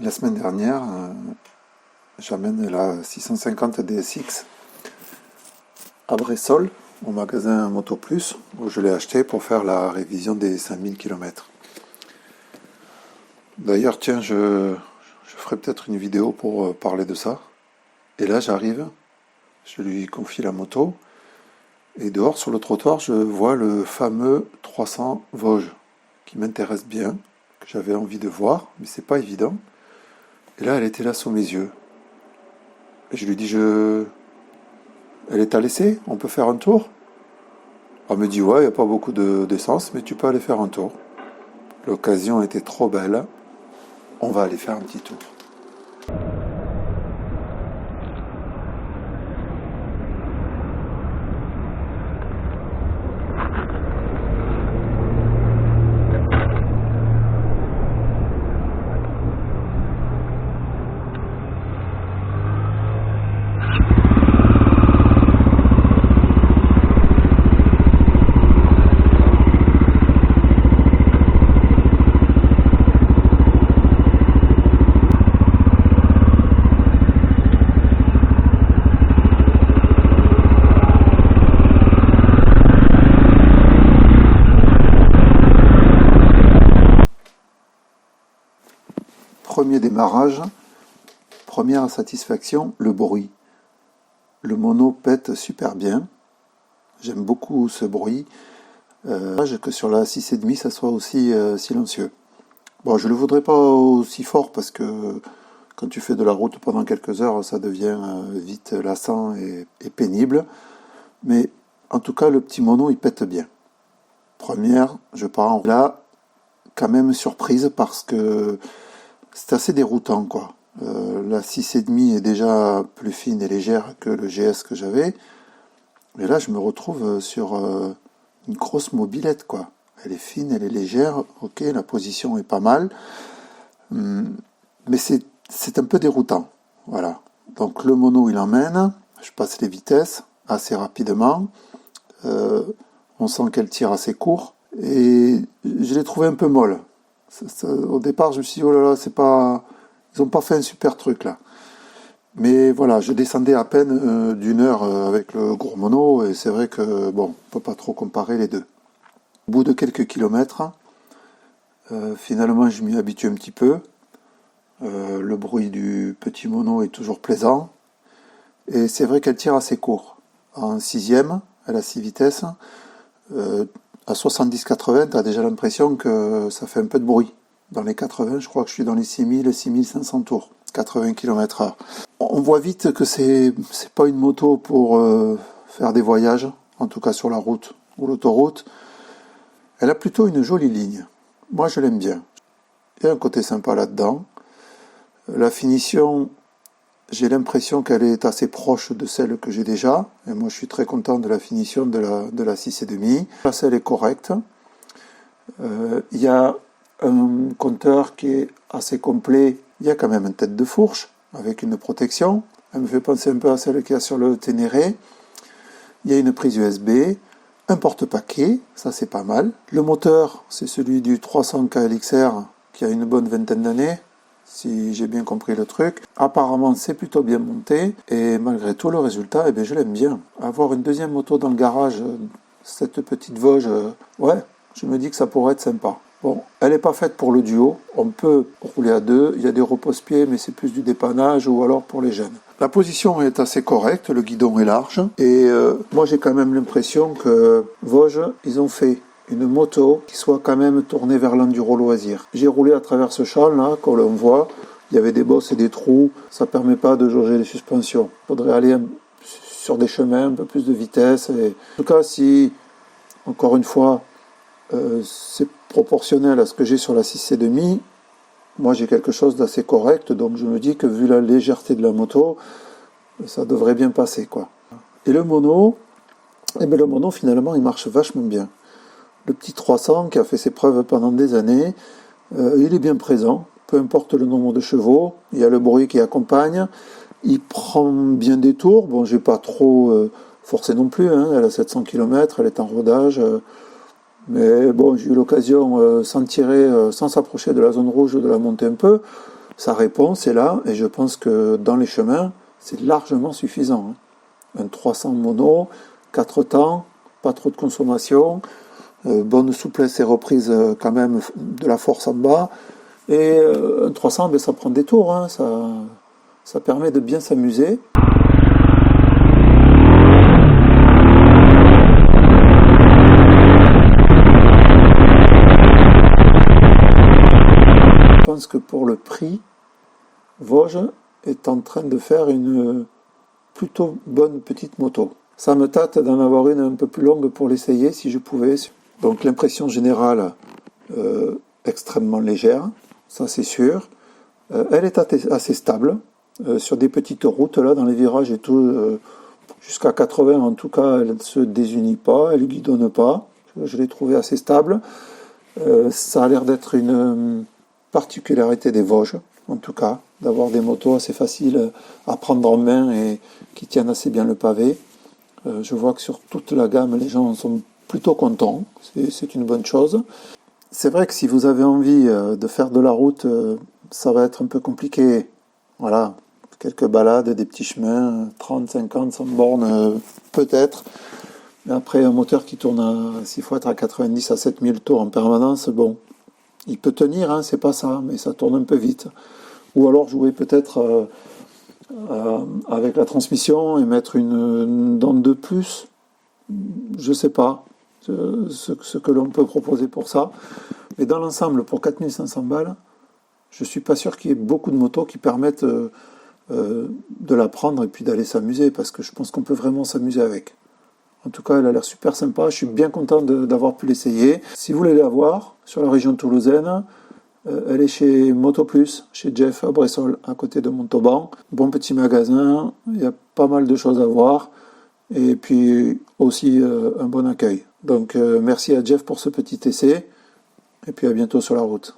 La semaine dernière, j'amène la 650 DSX à Bressol, au magasin Moto Plus, où je l'ai acheté pour faire la révision des 5000 km. D'ailleurs, tiens, je ferai peut-être une vidéo pour parler de ça. Et là, j'arrive, je lui confie la moto, et dehors, sur le trottoir, je vois le fameux 300 Vosges, qui m'intéresse bien, que j'avais envie de voir, mais c'est pas évident. Et là, elle était là sous mes yeux. Et je lui dis, elle est à l'essai, on peut faire un tour? Elle me dit, ouais, il n'y a pas beaucoup d'essence, mais tu peux aller faire un tour. L'occasion était trop belle, on va aller faire un petit tour. Premier démarrage, première satisfaction, le bruit. Le mono pète super bien. J'aime beaucoup ce bruit. Que sur la 6,5 ça soit aussi silencieux. Bon, je ne le voudrais pas aussi fort parce que quand tu fais de la route pendant quelques heures, ça devient vite lassant et pénible. Mais en tout cas, le petit mono, il pète bien. Première, je pars en là, quand même surprise parce que c'est assez déroutant, quoi. La 6,5 est déjà plus fine et légère que le GS que j'avais. Mais là, je me retrouve sur une grosse mobilette, quoi. Elle est fine, elle est légère, ok, la position est pas mal. Mais c'est un peu déroutant. Voilà. Donc le mono, il emmène. Je passe les vitesses assez rapidement. On sent qu'elle tire assez court. Et je l'ai trouvé un peu molle. Au départ, je me suis dit, oh là là, ils n'ont pas fait un super truc là. Mais voilà, je descendais à peine d'une heure avec le gros mono, et c'est vrai que, bon, on ne peut pas trop comparer les deux. Au bout de quelques kilomètres, finalement, je m'y habitue un petit peu. Le bruit du petit mono est toujours plaisant. Et c'est vrai qu'elle tire assez court. En 6e, elle a 6 vitesses. À 70-80, tu as déjà l'impression que ça fait un peu de bruit. Dans les 80, je crois que je suis dans les 6000 et 6500 tours, 80 km/h. On voit vite que c'est pas une moto pour faire des voyages, en tout cas sur la route ou l'autoroute. Elle a plutôt une jolie ligne. Moi, je l'aime bien. Il y a un côté sympa là-dedans. La finition, j'ai l'impression qu'elle est assez proche de celle que j'ai déjà. Et moi, je suis très content de la finition de la 6,5. La selle est correcte. Il y a un compteur qui est assez complet. Il y a quand même une tête de fourche avec une protection. Elle me fait penser un peu à celle qu'il y a sur le Ténéré. Il y a une prise USB, un porte-paquet, ça c'est pas mal. Le moteur, c'est celui du 300 KLXR qui a une bonne vingtaine d'années, si j'ai bien compris le truc. Apparemment, c'est plutôt bien monté, et malgré tout, le résultat, eh bien, je l'aime bien. Avoir une deuxième moto dans le garage, cette petite Vosges, ouais, je me dis que ça pourrait être sympa. Bon, elle n'est pas faite pour le duo, on peut rouler à deux, il y a des repose-pieds, mais c'est plus du dépannage ou alors pour les jeunes. La position est assez correcte, le guidon est large, et moi j'ai quand même l'impression que Vosges, ils ont fait une moto qui soit quand même tournée vers l'enduro loisir. J'ai roulé à travers ce champ là, comme on voit, il y avait des bosses et des trous, ça ne permet pas de jauger les suspensions. Il faudrait aller sur des chemins, un peu plus de vitesse. Et... En tout cas, si, encore une fois, c'est proportionnel à ce que j'ai sur la 6,5, moi j'ai quelque chose d'assez correct, donc je me dis que vu la légèreté de la moto, ça devrait bien passer, quoi. Et le mono, le mono finalement il marche vachement bien. Le petit 300 qui a fait ses preuves pendant des années, il est bien présent, peu importe le nombre de chevaux, il y a le bruit qui accompagne, il prend bien des tours, bon j'ai pas trop forcé non plus, hein, elle a 700 km, elle est en rodage, mais bon j'ai eu l'occasion sans tirer, sans s'approcher de la zone rouge de la monter un peu, ça répond, c'est là, et je pense que dans les chemins, c'est largement suffisant. Un 300 mono, 4 temps, pas trop de consommation, bonne souplesse et reprise quand même de la force en bas, et un 300, ben, ça prend des tours, ça permet de bien s'amuser. Je pense que pour le prix, Vosges est en train de faire une plutôt bonne petite moto. Ça me tâte d'en avoir une un peu plus longue pour l'essayer si je pouvais. Donc l'impression générale, extrêmement légère, ça c'est sûr. Elle est assez stable. Sur des petites routes, là, dans les virages et tout, jusqu'à 80 en tout cas, elle ne se désunit pas, elle ne guidonne pas. Je l'ai trouvée assez stable. Ça a l'air d'être une particularité des Vosges, en tout cas, d'avoir des motos assez faciles à prendre en main et qui tiennent assez bien le pavé. Je vois que sur toute la gamme, les gens sont plutôt contents, c'est une bonne chose. C'est vrai que si vous avez envie de faire de la route, ça va être un peu compliqué. Voilà, quelques balades, des petits chemins, 30, 50, 100 bornes peut-être. Mais après, un moteur qui tourne s'il faut être à 90 à 7000 tours en permanence, bon, il peut tenir, c'est pas ça, mais ça tourne un peu vite. Ou alors jouer peut-être avec la transmission et mettre une dent de plus, je sais pas ce que l'on peut proposer pour ça. Mais dans l'ensemble, pour 4500 balles, je suis pas sûr qu'il y ait beaucoup de motos qui permettent de la prendre et puis d'aller s'amuser, parce que je pense qu'on peut vraiment s'amuser avec. En tout cas, elle a l'air super sympa, je suis bien content d'avoir pu l'essayer. Si vous voulez la voir, sur la région toulousaine, elle est chez Motoplus, chez Jeff à Bressol, à côté de Montauban. Bon petit magasin, il y a pas mal de choses à voir, et puis aussi un bon accueil. Donc merci à Jeff pour ce petit essai, et puis à bientôt sur la route.